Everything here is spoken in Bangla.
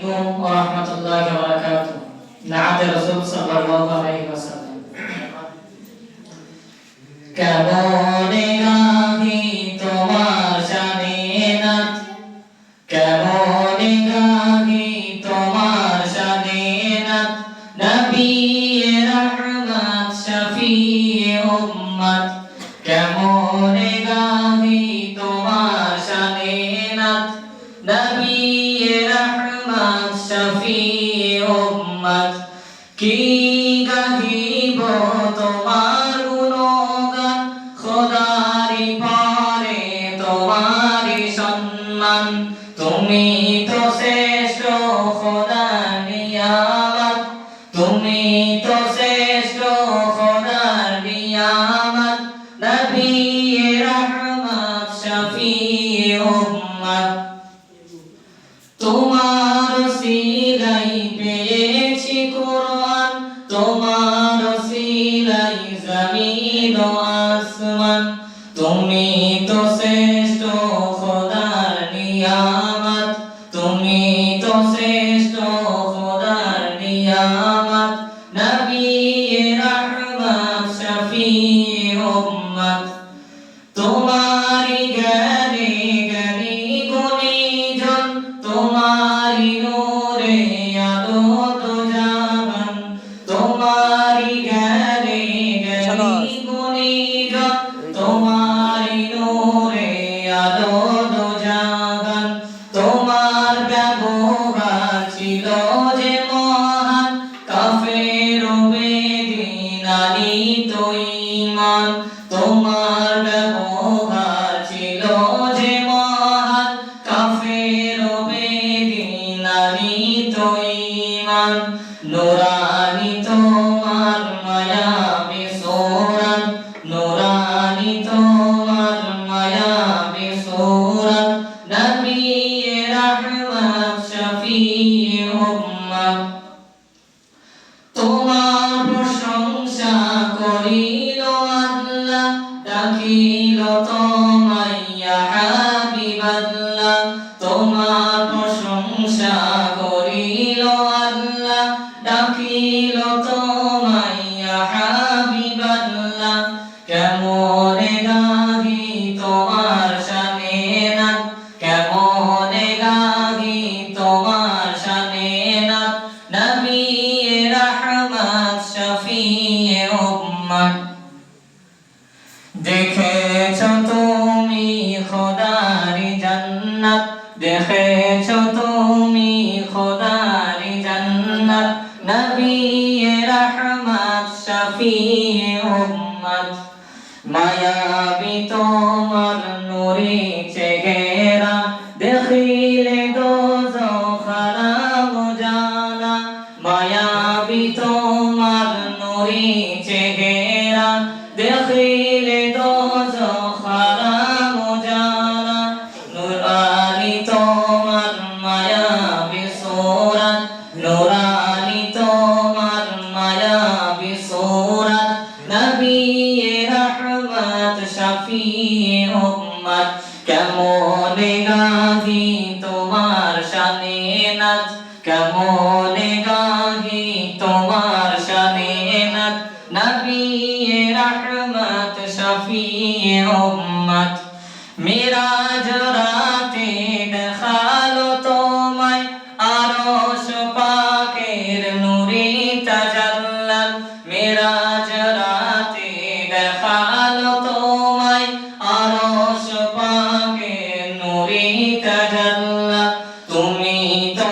عليكم ورحمة الله وبركاته. نعت رسول صلى الله عليه وسلم. কেমনে গাহি তোমার শানে নাত, কেমনে গাহি তোমার শানে নাত, নবী রহমত শফিয়ে উম্মত। কেমনে গাহি তোমার শানে নাত, নবী রহমত শফিয়ে উম্মত। কি গাহিব তোমার গুণগান, খোদারি পরে তোমারি সম্মান। তুমি তো শ্রেষ্ঠ খোদার নিয়ামত, তুমি তো শ্রেষ্ঠ খোদার নিয়ামত। নবী রহমত শফিয়ে উম্মত। তোমার সিলাই পেয়েছি কোরআন, তোমার সিলাই জমিন ও আসমান। তুমি তো শ্রেষ্ঠ খোদার নিয়ামত, তুমি তো শ্রেষ্ঠ খোদার নিয়ামত। নবী রহমত শফিয়ে উম্মত। তোমারি জ্ঞানে জ্ঞানী গুণীজন, তোমারি নূরে আলো তো জাগান। তোমারি জ্ঞানে জ্ঞানী গুণীজন, তোমারি নূরে আলো তো জাগান। তোমার ব্যবহার ছিল যে মহান, কাফের ও বেদীনানি তো ঈমান। তোমার ব্যবহার ছিল যে মহান, কাফের ও বেদীনানি তো ঈমান। নুরানি তোমার মায়াবী সূরত, নুরানি তোমার মায়াবী সূরত। নবী রহমত শফিয়ে উম্মত। তোমার প্রশংসা করিল আল্লাহ, ডাকিল তোমায় ইয়া হাবিবাল্লাহ। তোমার প্রশংসা করিল আল্লাহ, ডাকিল তোমায় ইয়া হাবিবাল্লাহ। কেমনে গাহি তোমার শানে নাত, কেমনে গাহি তোমার শানে নাত। নবী রহমত শফিয়ে উম্মত। দেখেছ তুমি খোদারি জান্নাত, দেখেছ তুমি খোদারি জান্নাত। নবী রহমত শফিয়ে উম্মত। মায়াবী তোমার নূরে চেহারা, দেখিলে দোজখ হারাম জানা। মায়াবী তোমার নূরে চেহারা, দেখিলে দোজখ হারাম জানা। নুরানি তোমার মায়াবী সূরত, নুরানি তোমার মায়াবী সূরত। নবী রহমত শফিয়ে উম্মত। কেমনে গাহি তোমার শানে নাত, কেমনে গাহি তোমার শানে নাত। নবী রহমত শফিয়ে উম্মত। মিরাজ রাতে দেখালো তোমায় আরশ পাকের নূরে তাজাল্লাল। মিরাজ রাতে দেখালো তোমায় আরশ পাকের নূরে তাজাল্লাল। তুমি তো